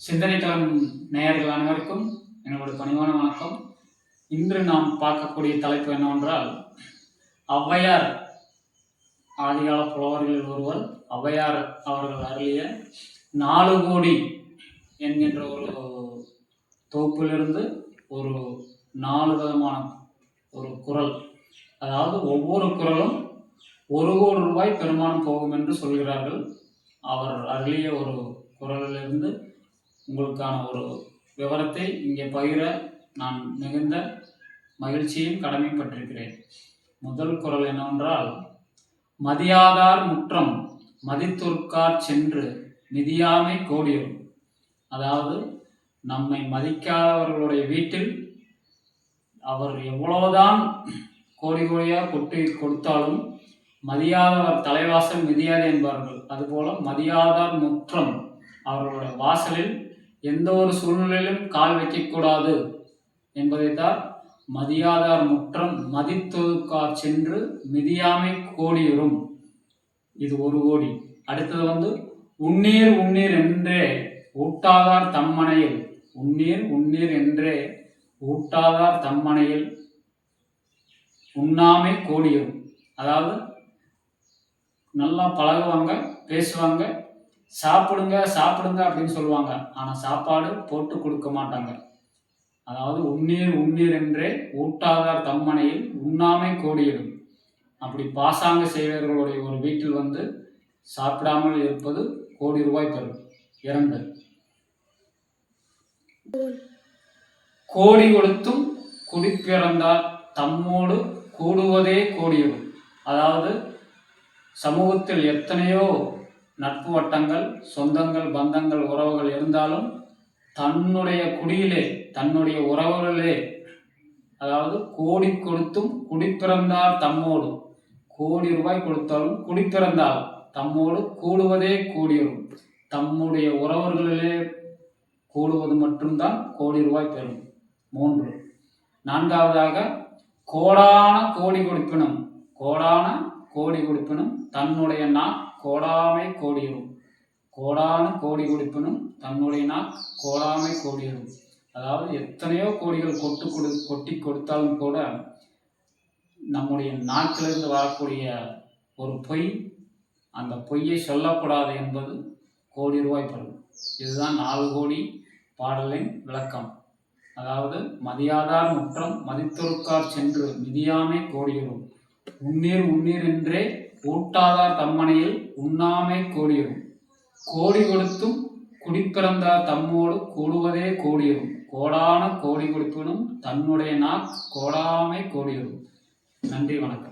சிந்தனை தளம் நேயர்கள் அனைவருக்கும் என்னோட பணிவான வணக்கம். இன்று நாம் பார்க்கக்கூடிய தலைப்பு என்னவென்றால், ஔவையார் ஆதிகால புலவர்களில் ஒருவர் ஔவையார் அவர்கள் அருளிய 4 கோடி என்கின்ற ஒரு தொகுப்பிலிருந்து ஒரு 4 விதமான ஒரு குறள், அதாவது ஒவ்வொரு குறளும் 1 கோடி ரூபாய் பெருமானம் போகும் என்று சொல்கிறார்கள். அவர் அருளிய ஒரு குறளிலிருந்து உங்களுக்கான ஒரு விவரத்தை இங்கே பகிர நான் மிகுந்த மகிழ்ச்சியும் கடமைப்பட்டிருக்கிறேன். முதல் குறள் என்னவென்றால், மதியாதார் முற்றம் மதித்தொற்கார் சென்று மிதியாமை கோடியும். அதாவது நம்மை மதிக்காதவர்களுடைய வீட்டில் அவர் எவ்வளவுதான் கோடி கோடியாக கொட்டி கொடுத்தாலும் மதியாதவர் தலைவாசல் மிதியாது என்பார்கள். அதுபோல மதியாதார் முற்றம், அவர்களுடைய வாசலில் எந்த ஒரு சூழ்நிலையிலும் கால் வைக்கக்கூடாது என்பதைத்தான் மதியாதார் முற்றம் மதித்தொதுக்கார் சென்று மிதியாமை கோடியுறும். இது 1 கோடி. அடுத்தது உண்ணீர் உண்ணீர் என்றே ஊட்டாதார் தம்மனையில். உண்ணீர் உண்ணீர் என்றே ஊட்டாதார் தம்மனையில் உண்ணாமை கோடியுறும். அதாவது நல்லா பழகுவாங்க, பேசுவாங்க, சாப்பிடுங்க சாப்பிடுங்க அப்படின்னு சொல்லுவாங்க, ஆனால் சாப்பாடு போட்டு கொடுக்க மாட்டாங்க. அதாவது உண்ணீர் உண்ணீர் என்றே ஊட்டாதார் தம்மனையில் உண்ணாமை கோடியிடும். அப்படி பாசாங்க செய்வர்களுடைய ஒரு வீட்டில் சாப்பிடாமல் இருப்பது கோடி ரூபாய் பெறும். 2, கோடி கொடுத்தும் குடிப்பிறந்தார் தம்மோடு கூடுவதே கோடியிடும். அதாவது சமூகத்தில் எத்தனையோ நட்பு வட்டங்கள், சொந்தங்கள், பந்தங்கள், உறவுகள் இருந்தாலும் தன்னுடைய குடியிலே, தன்னுடைய உறவுகளிலே, அதாவது கோடி கொடுத்தும் குடிப்பிறந்தார் தம்மோடு, கோடி ரூபாய் கொடுத்தாலும் குடிப்பிறந்தால் தம்மோடு கூடுவதே கோடியும். தம்முடைய உறவுகளிலே கூடுவது மட்டும்தான் கோடி ரூபாய் பெறும். 3, 4வதாக கோடான கோடி கொடுப்பினும், கோடான கோடி கொடுப்பினும் தன்னுடைய நாக் கோடாமை கோடியும். கோடான கோடி கொடுப்பினும் தன்னுடைய நாக் கோடாமை கோடியும். அதாவது எத்தனையோ கோடிகள் கொட்டி கொடுத்தாலும் கூட நம்முடைய நாக்கிலிருந்து வரக்கூடிய ஒரு பொய், அந்த பொய்யை சொல்லக்கூடாது என்பது கோடி ரூபாய் பெறும். இதுதான் 4 கோடி பாடலின் விளக்கம். அதாவது மதியாதார் முற்றம் மதித்தொருக்கார் சென்று மிதியாமை கோடியும். உண்ணீர் உண்ணீர் என்றே ஊட்டாதார் தம்மனையில் உண்ணாமை கோடியும். கோடி கொடுத்தும் குடிப்பிறந்தார் தம்மோடு கூடுவதே கோடியும். கோடான கோடி கொடுப்பினும் தன்னுடைய நாக் கோடாமை கோடியும். நன்றி, வணக்கம்.